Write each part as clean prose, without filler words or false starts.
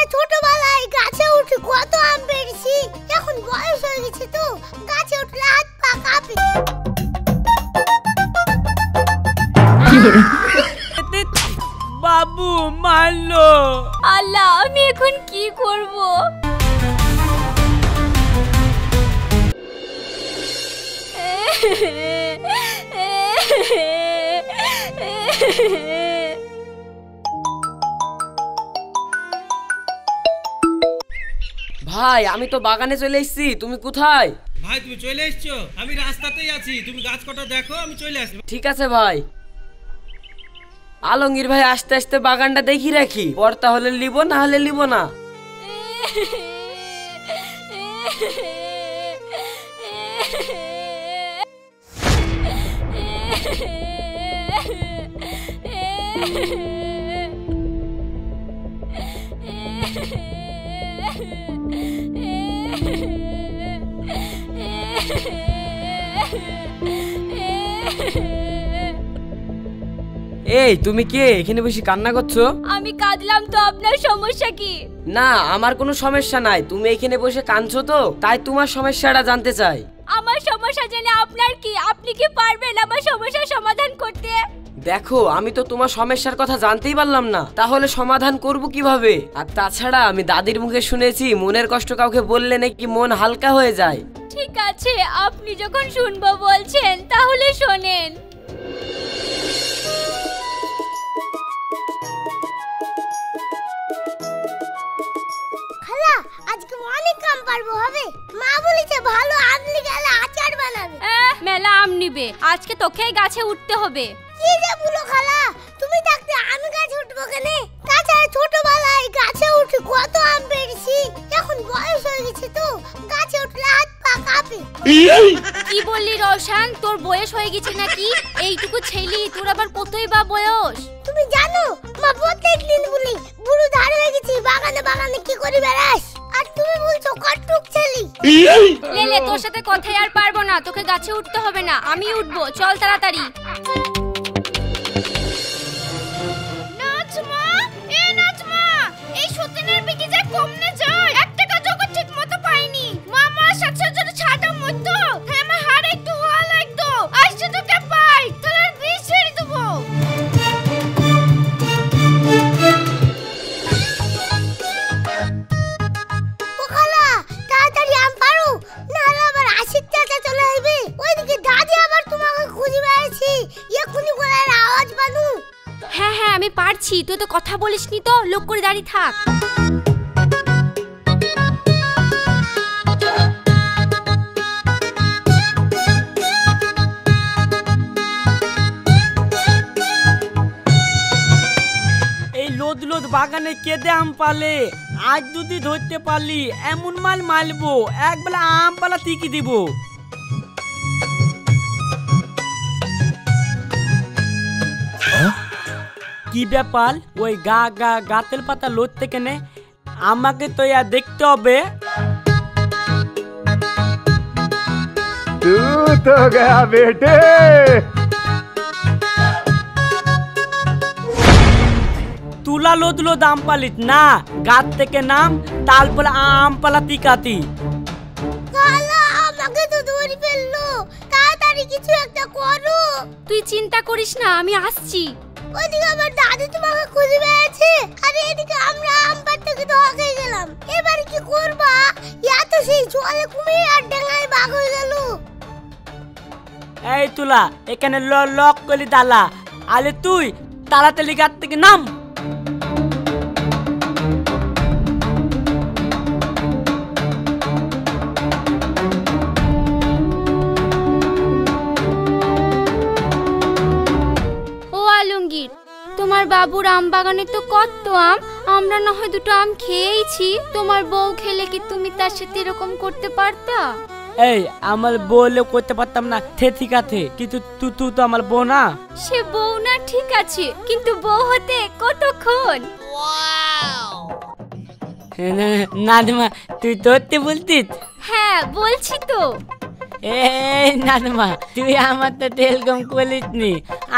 তাছাড়া ছোটবেলায় গাছে উঠে কত আম পেড়েছি, এখন বয়স হয়ে গেছে তো গাছে উঠলে হাত পা কাঁপে। বাবু মারলো। আল্লাহ, আমি এখন কি করব? ভাই আমি তো বাগানে চলে এসেছি, তুমি কোথায়? ভাই তুমি চলে এসছো? আমি রাস্তাতেই আছি, তুমি গাছ কটা দেখো, আমি চলে আসি। ঠিক আছে ভাই। আলমগীর ভাই আস্তে আস্তে বাগানটা দেখি রাখি, পড়তা হলে লিব না হলে লিব না। এই তুমি কে এখানে বসে কান্না করছো? আমি কাঁদলাম তো, আপনার সমস্যা কি? না আমার কোনো সমস্যা নাই, তুমি এখানে বসে কাঁদছো তো তাই তোমার সমস্যাটা জানতে চাই। আমার সমস্যা জেনে আপনার কি? আপনি কি পারবেন আমার সমস্যার সমাধান করতে? দেখো আমি তো তোমার সমস্যার কথা জানতেই পারলাম না, তাহলে সমাধান করব কিভাবে? আর তাছাড়া আমি দাদির মুখে শুনেছি মনের কষ্ট কাউকে বললে নাকি মন হালকা হয়ে যায়। ঠিক আছে, আপনি যখন শুনবো বলছেন তাহলে শোনেন। খালা আজকে অনেক কাম পারবো হবে, মা বলেছে ভালো আমলি গেলে আচার বানাবে। মেলা আম নিবে, আজকে তোকেই গাছে উঠতে হবে। কি যে বলো খালা, তুমি থাকতে আমি গাছে উঠবো কেন? তাছাড়া ছোটবেলায় গাছে উঠে কত আম পেড়েছি, এখন বয়স হয়ে গেছে তো গাছে উঠলে হাত পা কাঁপে। কি বললি রওশন, তোর বয়স হয়ে গেছে নাকি? এইটুকু ছেলে, তোর আবার কতই বা বয়স? তুমি জানো মা প্রত্যেক দিন বলি বুড়ো ধার হয়ে গেছি, বাগানে বাগানে কি করে বেড়াস, আর তুমি বলছো কটুক ছেলে। লেলে তোর সাথে কথাই আর পারবো না, তোকে গাছে উঠতে হবে না, আমি উঠবো, চল তাড়াতাড়ি। নাচমা, নাচমা, এই সতীনের বিকি যে কমনে যায়, একটা কাজও ঠিক মতো পাইনি। মামা সাথে সাথে ছাটা মতো, হ্যাঁ আমার হাড় একটু হওয়া লাগতো, আসছে তোকে পাই তাহলে আর বিষ ছেড়ে দেবো। ও খালা তাড়াতাড়ি আম পারো, নাহলে আবার আশিক চাচা চলে আসবে, ওইদিকে দাদি আবার তোমাকে খুঁজে বেড়াচ্ছি, এক্ষুনি গলার আওয়াজ বানু। হ্যাঁ হ্যাঁ আমি পারছি, তুই তো কথা বলিসনি তো, লোক করে দাঁড়িয়ে থাক। এই লোদ লোদ বাগানে কেদে আম পালে, আজ যদি ধরতে পারলি এমন মাল মালবো, একবেলা আম পালা তিকি দিব। কি ব্যাপার, ওই গাতের পাতা লড়তে কেনে? আমাকে তো ইয়া দেখতে হবে। तू तो गया बेटे। তুলা লোদ লোদ আম পালিত না, গাছ থেকে নাম তারপরে আম পালা তিকাতি। খালা আমাকে তো ধরে ফেললো, তাড়াতাড়ি কিছু একটা করো। তুই চিন্তা করিস না, আমি আসছি। ওইদিকে আবার দাদি তোমাকে খুঁজে বেড়াচ্ছে, আর এদিকে আমরা আম পাড়তে ধোয়া খেয়ে গেলাম, এবার কি করবা? এত সেই জলে কুমির আর ডেঙ্গায় বাঘ হয়ে গেল। এই তুলা এখানে লক করলি দালা, আলে তুই তাড়াতাড়ি গাছ থেকে নাম। ও আলমগীর, তোমার বাবুর আম বাগানে তো কত আম, আমরা না হয় দুটো আম খেয়েইছি, তোমার বউ খেলে কি তুমি তার সাথে এরকম করতে পারতা? এই আমার বউলে করতে পারতাম না, ঠিক আছে, কিন্তু তুই তো আমার বউ না। সে বউ না ঠিক আছে, কিন্তু বউ হতে কতক্ষণ? নাজমা তুই ধরতে বলতিস? হ্যাঁ বলছি তো। এই নানুমা, তুই আমার তো তেল কম করিস নি,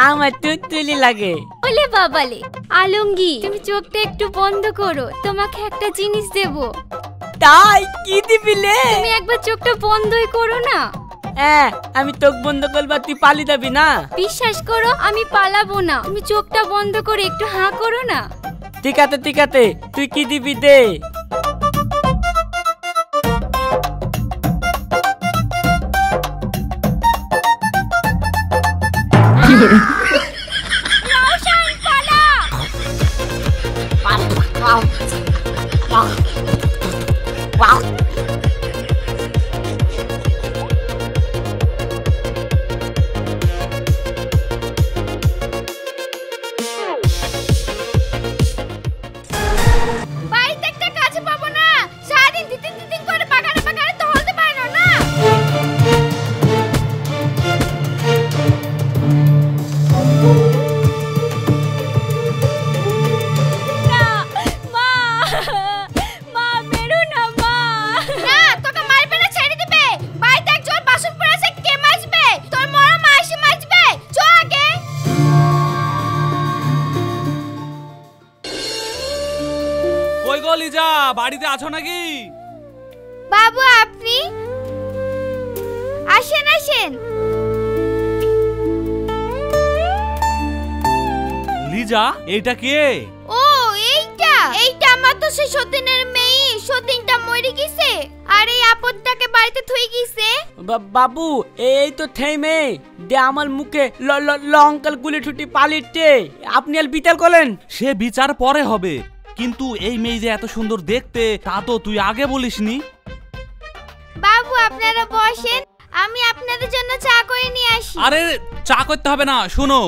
আমার তুলি লাগে। ওলে বাবালে আলমগি, তুমি চোখটা একটু বন্ধ করো, তোমাকে একটা জিনিস দেব। তাই কি দিবিলে? তুমি একবার চোখটা বন্ধই করো না। হ্যাঁ, আমি চোখ বন্ধ করবা, তুই পালি যাবি না? বিশ্বাস করো আমি পালাবো না, তুমি চোখটা বন্ধ করে একটু হাঁ করো না। ঠিক আছে ঠিক আছে, তুই কি দিবি দে। রওশন পালা। বাড়িতে একটা কাজ পাবো না, সারাদিন দিন করে বাগানে বাগানে টহলতে পারো না। না মা, মা মেরো না মা। না, তোকে মারবে না, ছেড়ে দিবে। বাড়িতে একজন বাসন পড়ে আছে, কে মাজবে? তোর মরা মা এসে মাজবে। চ আগে। কই গো লিজা, বাড়িতে আছো নাকি? বাবু আপনি আসেন আসেন। লিজা, এইটা কে? ও এইটা আমার তো সেই সতীনের মেয়ে, সতীনটা মরে গেছে আর এই আপদটাকে বাড়িতে থুই গেছে। বাবু এই তো থেমে দে আমার মুখে লঙ্কাল গুলি ছুটি পালিটে, আপনি আর বিতাল করেন। সে বিচার পরে হবে, কিন্তু এই মেয়ে যে এত সুন্দর দেখতে তা তো তুই আগে বলিসনি। বাবু আপনারা বসেন, আমি আপনাদের জন্য চা করে নিয়ে আসি। আরে চা করতে হবে না, শোনো,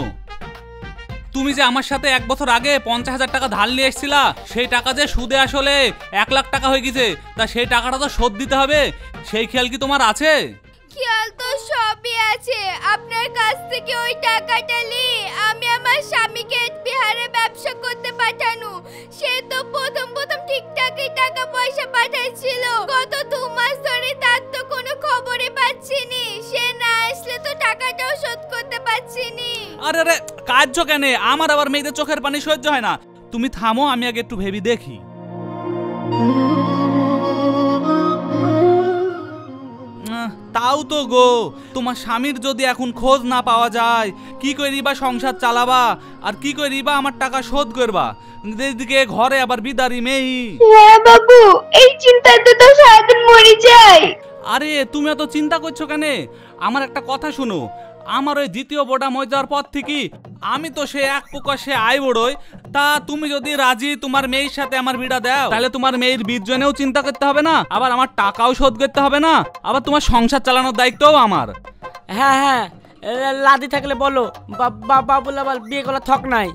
তুমি যে আমার সাথে 1 বছর আগে 50,000 টাকা ধার নিয়ে এসেছিলা, সেই টাকা যে সুদে আসলে 1 লাখ টাকা হয়ে গেছে, তা সেই টাকাটা তো শোধ দিতে হবে, সেই খেয়াল কি তোমার আছে? খেয়াল তো সবই আছে, আপনার কাছ থেকে ওই টাকাটা নিয়ে আমি আমার স্বামীকে বিহারে ব্যবসা করতে পাঠানো। সে তো প্রথম ঠিকঠাকই টাকা পয়সা পাঠাচ্ছিল, গত 2 মাস ধরে তার তো কোনো খবরই পাচ্ছিনি। সে না আসলে তো টাকাটাও শোধ করতে পারছিনি। আরে আরে কাজ কেন? আমার আবার মেয়েদের চোখের পানি সহ্য হয় না। তুমি থামো, আমি আগে একটু ভেবে দেখি। তাও তো গো, তোমার স্বামীর যদি এখন খোঁজ না পাওয়া যায়, কি করিবা সংসার চালাবা, আর কি করিবা আমার টাকা শোধ করবা? এদিকে ঘরে আবার বিদারি মেয়ে। হ্যাঁ বাবু, এই চিন্তাতে তো সারাদিন মরে যায়। আরে তুমি এত চিন্তা করছো কেন? আমার একটা কথা শুনো, আমার ওই দ্বিতীয় বোর্ডা মরে যাওয়ার পর থেকে আমি তো সে এক প্রকার সে আই বড়ই। তা তুমি যদি রাজি তোমার মেয়ের সাথে আমার বিড়া দাও, তাহলে তোমার মেয়ের বিজনেও চিন্তা করতে হবে না, আবার আমার টাকাও শোধ করতে হবে না, আবার তোমার সংসার চালানোর দায়িত্বও আমার। হ্যাঁ হ্যাঁ, লাদি থাকলে বলো, বাবু আবার বিয়ে করা থক নাই।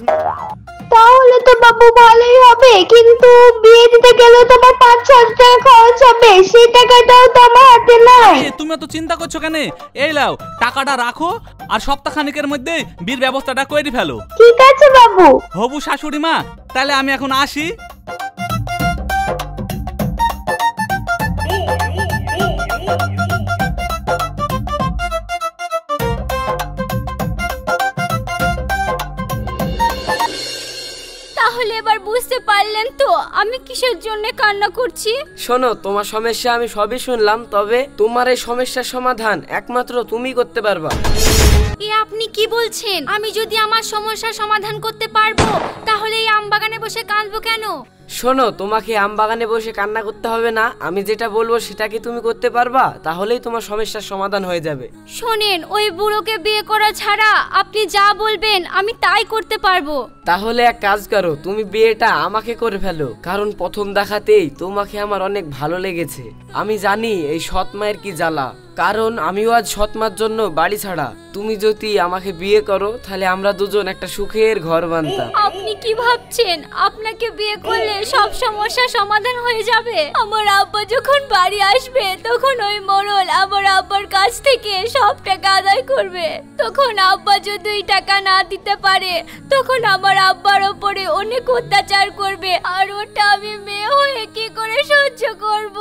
তাহলে তো বাবু ভালোই হবে, কিন্তু বিয়ে দিতে গেলে তো আমার 5-6 টাকা খরচ হবে, সেই টাকাটাও তো আমার হাতে নাই। তুমি তো চিন্তা করছো কেন? এই লাও টাকাটা রাখো, আর সপ্তাহখানেকের মধ্যে বিয়ের ব্যবস্থাটা করে ফেলো। ঠিক আছে বাবু। হবু শাশুড়ি মা, তাহলে আমি এখন আসি। তাহলে এবার বুঝতে পারলেন তো আমি কিসের জন্য কান্না করছি? শোনো, তোমার সমস্যা আমি সবই শুনলাম, তবে তোমার এই সমস্যার সমাধান একমাত্র তুমি করতে পারবা। এ আপনি কি বলছেন? আমি যদি আমার সমস্যার সমাধান করতে পারবো, তাহলে এই আম বাগানে বসে কাঁদবো কেন? শোনো, তোমাকে আম বাগানে বসে কান্না করতে হবে না, আমি যেটা বলবো সেটা কি তুমি করতে পারবা? তাহলেই তোমার সমস্যার সমাধান হয়ে যাবে। শোনেন, ওই বুড়োকে বিয়ে করা ছাড়া আপনি যা বলবেন আমি তাই করতে পারবো। তাহলে এক কাজ করো, তুমি বিয়েটা আমাকে করে ফেলো, কারণ প্রথম দেখাতেই তোমাকে আমার অনেক ভালো লেগেছে। আমি জানি এই সৎ মায়ের কি জ্বালা, কারণ আমিও আজ সৎ মার জন্য বাড়ি ছাড়া। তুমি যদি আমাকে বিয়ে করো, তাহলে আমরা দুজন একটা সুখের ঘর বানতাম। আপনি কি ভাবছেন আপনাকে বিয়ে করলে সব সমস্যা সমাধান হয়ে যাবে? আমার আব্বা যখন বাড়ি আসবে, তখন ওই মোড়ল আমার আব্বার কাছ থেকে সব টাকা আদায় করবে। তখন আব্বা যদি ওই টাকা না দিতে পারে, তখন আমার আব্বার ওপরে অনেক অত্যাচার করবে, আর ওটা আমি মেয়ে হয়ে কি করে সহ্য করব?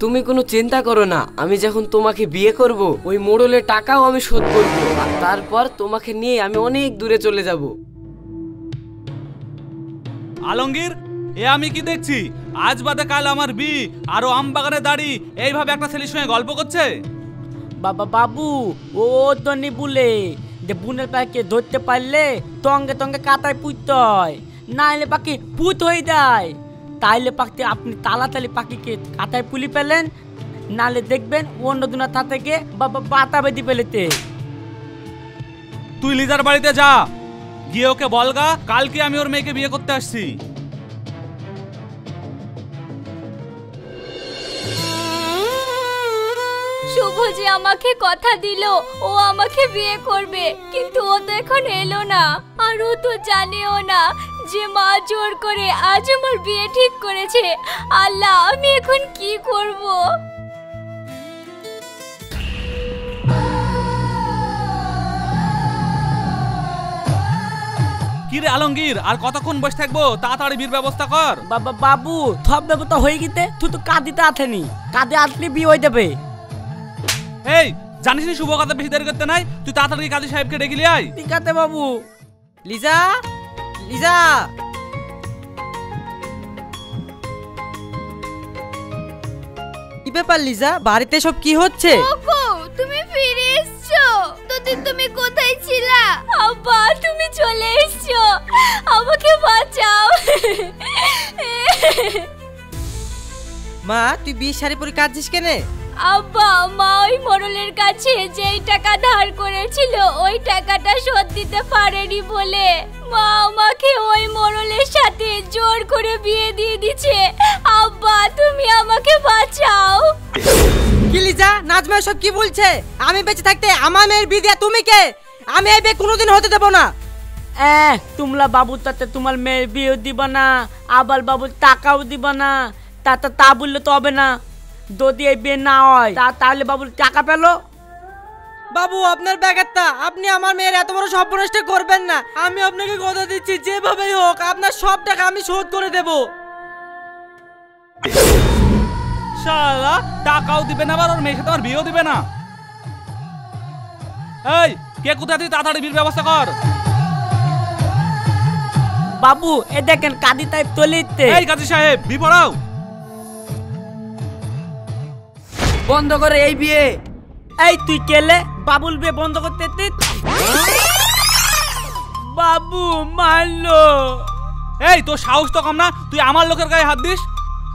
তুমি কোনো চিন্তা করো না, আমি যখন তোমাকে বিয়ে করব ওই মোড়লের টাকাও আমি শোধ করব, আর তারপর তোমাকে নিয়ে আমি অনেক দূরে চলে যাব। আলমগীর, এ আমি কি দেখছি? আজ বাদে কাল আমার বি আর আম বাগানে দাঁড়ি এইভাবে একটা ছেলের সঙ্গে গল্প করছে। বাবু ও তো নি বলে যে বুনের পাখিকে ধরতে পারলে তঙ্গে তঙ্গে কাতায় পুঁততে হয়, নাইলে পাখি পুত হয়ে যায়। তাইলে পাখি আপনি তাড়াতাড়ি পাখিকে কাতায় পুলি পেলেন, নালে দেখবেন অন্য দুনা তা থেকে বাতা বেঁধে পেলেতে। তুই লিজার বাড়িতে যা, গিয়ে ওকে বলগা কালকে আমি ওর মেয়েকে বিয়ে করতে আসছি। শুভ যে আমাকে কথা দিল ও আমাকে বিয়ে করবে, কিন্তু ও তো এখন এলো না, আর ও তো জানেও না যে মা জোর করে আজ আমার বিয়ে ঠিক করেছে। আল্লাহ, আমি এখন কি করব? কি রে আলমগীর, আর কতক্ষণ বসে থাকবো? তাড়াতাড়ি বিয়ের ব্যবস্থা কর। বাবু সব ব্যবস্থা হয়ে গেতে, তুই তো কাঁদিতে আথেনি, কাঁদে আসলে বিয়ে হয়ে যাবে। এই জানিস নি শুভ কথা বেশি দেরি করতে নাই, তুই তাড়াতাড়ি কাজী সাহেবকে ডেকে নিয়ে আয়। ঠিক আছে বাবু। লিজা, লিজা, কি ব্যাপার লিজা, বাড়িতে সব কি হচ্ছে? ওগো, তুমি ফিরে এসছো? তোদিন তুমি কোথায় ছিলা? আব্বা, তুমি চলে এসছো, আমাকে বাঁচাও। মা, তুই বিয়ে শাড়ি পরে কাঁদছিস কেনে? আব্বা, মা ওই মোড়লের কাছে যেই টাকা ধার করেছিল ওই টাকাটা শোধ দিতে পারেনি বলে মা আমাকে ওই মোড়লের সাথে জোর করে বিয়ে দিয়ে দিচ্ছে। আব্বা, তুমি আমাকে বাঁচাও। কি লিজা, নাজমা সব কি বলছে? আমি বেঁচে থাকতে আমার মেয়ের বিয়ে দিয়া তুমি কে? আমি এই বিয়ে কোনোদিন হতে দেব না। তোমরা বাবুর তাতে তোমার মেয়ের বিয়ে দিবা না, আবার বাবুর টাকাও দিবা না, তা বললে তো হবে না। যদি এই বিয়ে না হয় তাহলে বাবুর টাকা পেলো। বাবু, আপনার ব্যাগারটা, আপনি আমার মেয়ের এত বড় সর্বনষ্ট করবেন না। আমি আপনাকে কথা দিচ্ছি, যেভাবেই হোক আপনার সব টাকা আমি শোধ করে দেব। শালা, টাকাও দিবে না, আবার ওর মেয়ের সাথে আমার বিয়েও দিবে না। এই কে কোথায়, তুই তাড়াতাড়ি বিয়ের ব্যবস্থা কর। বাবু এ দেখেন কাদি তাই তলিতে। এই কাজী সাহেব, বি পড়াও। বন্ধ করে এই বিয়ে। এই তুই কেলে বাবুল বিয়ে বন্ধ করতে? বাবু মারলো। এই তোর সাহস তো কম না, তুই আমার লোকের গায়ে হাত দিস?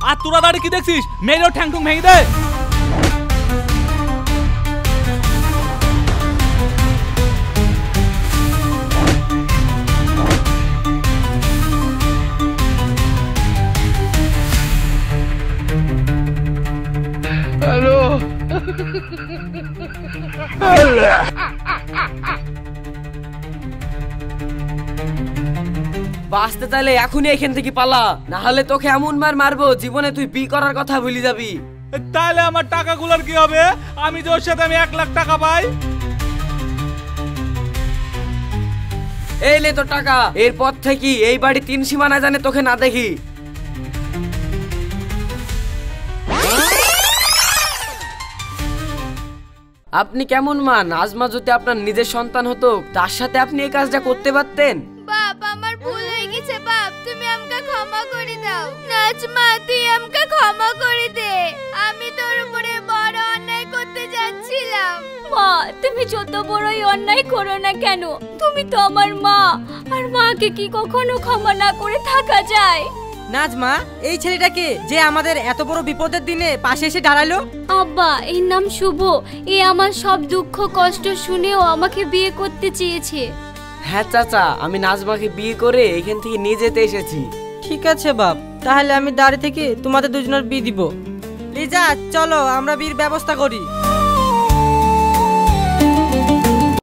আর তোরা দাঁড়িয়ে কি দেখছিস? মেয়েরও ঠ্যাং ঠুং ভেঙে দে। হ্যালো। বাঁচতে চাইলে এখনই এখান থেকে পালা, না হলে তোকে এমন মার মারবো জীবনে তুই বিয়ে করার কথা ভুলে যাবি। তাহলে আমার টাকাগুলোর কি হবে? আমি যে ওর সাথে আমি 1 লাখ টাকা পাই। এই লে তোর টাকা, এরপর থেকে এই বাড়ি 3 সীমানা জানে তোকে না দেখি। আপনি কেমন মা? নাজমা যদি আপনার নিজের সন্তান হতো তার সাথে আপনি এই কাজটা করতে পারতেন? বাপ, আমার ভুল হয়ে গেছে বাপ, তুমি আমাকে ক্ষমা করে দাও। নাজমা, তুই আমাকে ক্ষমা করে দে, আমি তোর উপরে বড় অন্যায় করতে যাচ্ছিলাম। মা, তুমি যত বড়ই অন্যায় করো না কেন, তুমি তো আমার মা, আর মাকে কি কখনো ক্ষমা না করে থাকা যায়? নাজমা, এই ছেলেটাকে যে আমাদের এত বড় বিপদের দিনে পাশে এসে দাঁড়ালো? আব্বা, এর নাম শুভ, এ আমার সব দুঃখ কষ্ট শুনেও আমাকে বিয়ে করতে চেয়েছে। হ্যাঁ চাচা, আমি নাজমাকে বিয়ে করে এখান থেকে নিয়ে যেতে এসেছি। ঠিক আছে বাপ, তাহলে আমি দাঁড়িয়ে থেকে তোমাদের দুজনের বিয়ে দিব। লিজা, চলো আমরা বিয়ের ব্যবস্থা করি।